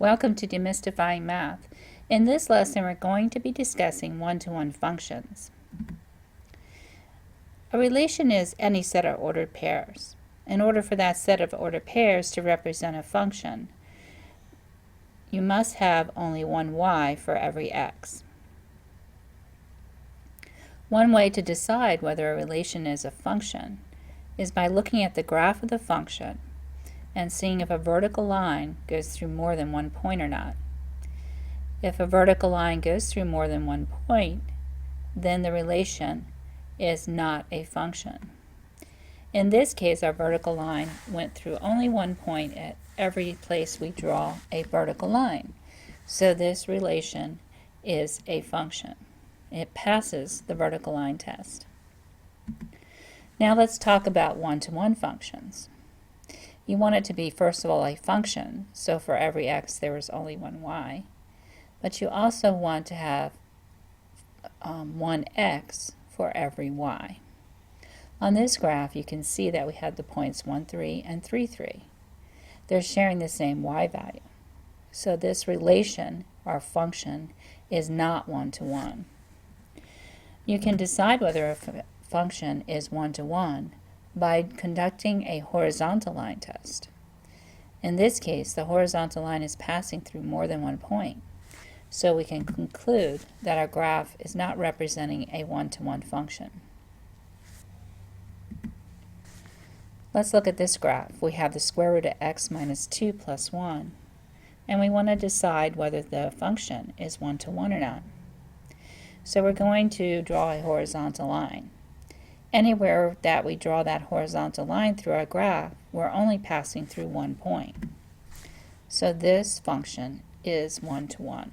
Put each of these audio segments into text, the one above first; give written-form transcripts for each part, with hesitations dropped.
Welcome to Demystifying Math. In this lesson, we're going to be discussing one-to-one functions. A relation is any set of ordered pairs. In order for that set of ordered pairs to represent a function, you must have only one y for every x. One way to decide whether a relation is a function is by looking at the graph of the function and seeing if a vertical line goes through more than one point or not. If a vertical line goes through more than one point, then the relation is not a function. In this case, our vertical line went through only one point at every place we draw a vertical line. So this relation is a function. It passes the vertical line test. Now let's talk about one-to-one functions. You want it to be, first of all, a function, so for every x there is only one y. But you also want to have one x for every y. On this graph you can see that we have the points 1, 3 and 3, 3. They're sharing the same y value. So this relation, our function, is not one-to-one. You can decide whether a function is one-to-one by conducting a horizontal line test. In this case, the horizontal line is passing through more than one point, so we can conclude that our graph is not representing a one-to-one function. Let's look at this graph. We have the square root of x minus 2 plus 1, and we want to decide whether the function is one-to-one or not. So we're going to draw a horizontal line. Anywhere that we draw that horizontal line through our graph, we're only passing through one point. So this function is one-to-one.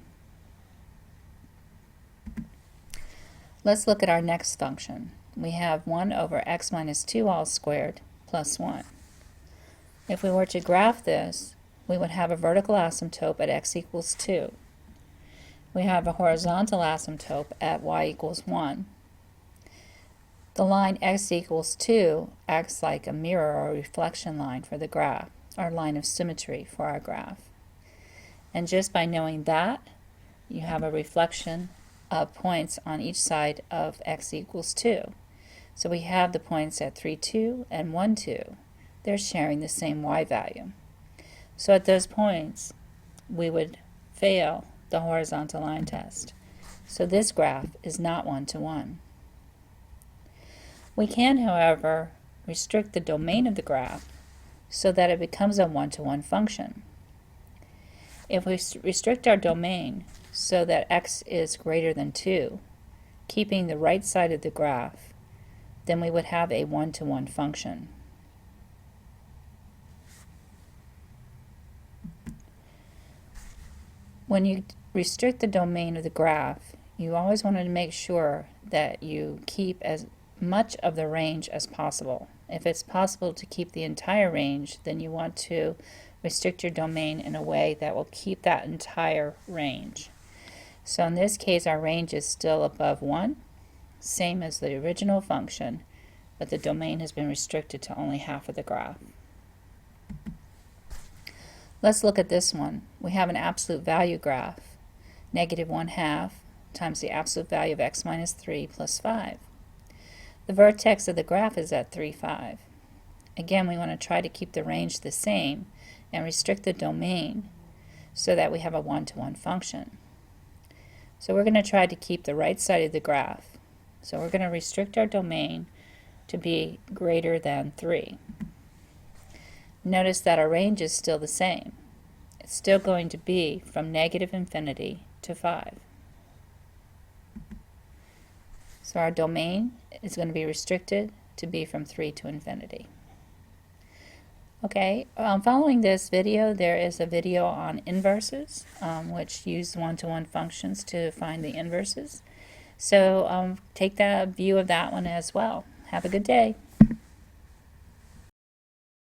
Let's look at our next function. We have 1 over x minus 2 all squared plus 1. If we were to graph this, we would have a vertical asymptote at x equals 2. We have a horizontal asymptote at y equals 1. The line x equals 2 acts like a mirror or reflection line for the graph, our line of symmetry for our graph. And just by knowing that, you have a reflection of points on each side of x equals 2. So we have the points at 3, 2 and 1, 2. They're sharing the same y value. So at those points, we would fail the horizontal line test. So this graph is not one-to-one. We can, however, restrict the domain of the graph so that it becomes a one-to-one function. If we restrict our domain so that x is greater than 2, keeping the right side of the graph, then we would have a one-to-one function. When you restrict the domain of the graph, you always want to make sure that you keep as much of the range as possible. If it's possible to keep the entire range, then you want to restrict your domain in a way that will keep that entire range. So in this case, our range is still above 1, same as the original function, but the domain has been restricted to only half of the graph. Let's look at this one. We have an absolute value graph, negative 1/2 times the absolute value of x minus 3 plus 5. The vertex of the graph is at 3, 5. Again, we want to try to keep the range the same and restrict the domain so that we have a one-to-one function. So we're going to try to keep the right side of the graph. So we're going to restrict our domain to be greater than 3. Notice that our range is still the same. It's still going to be from negative infinity to 5. So our domain is going to be restricted to be from 3 to infinity. Okay, following this video, there is a video on inverses, which use one-to-one functions to find the inverses. So take that view of that one as well. Have a good day.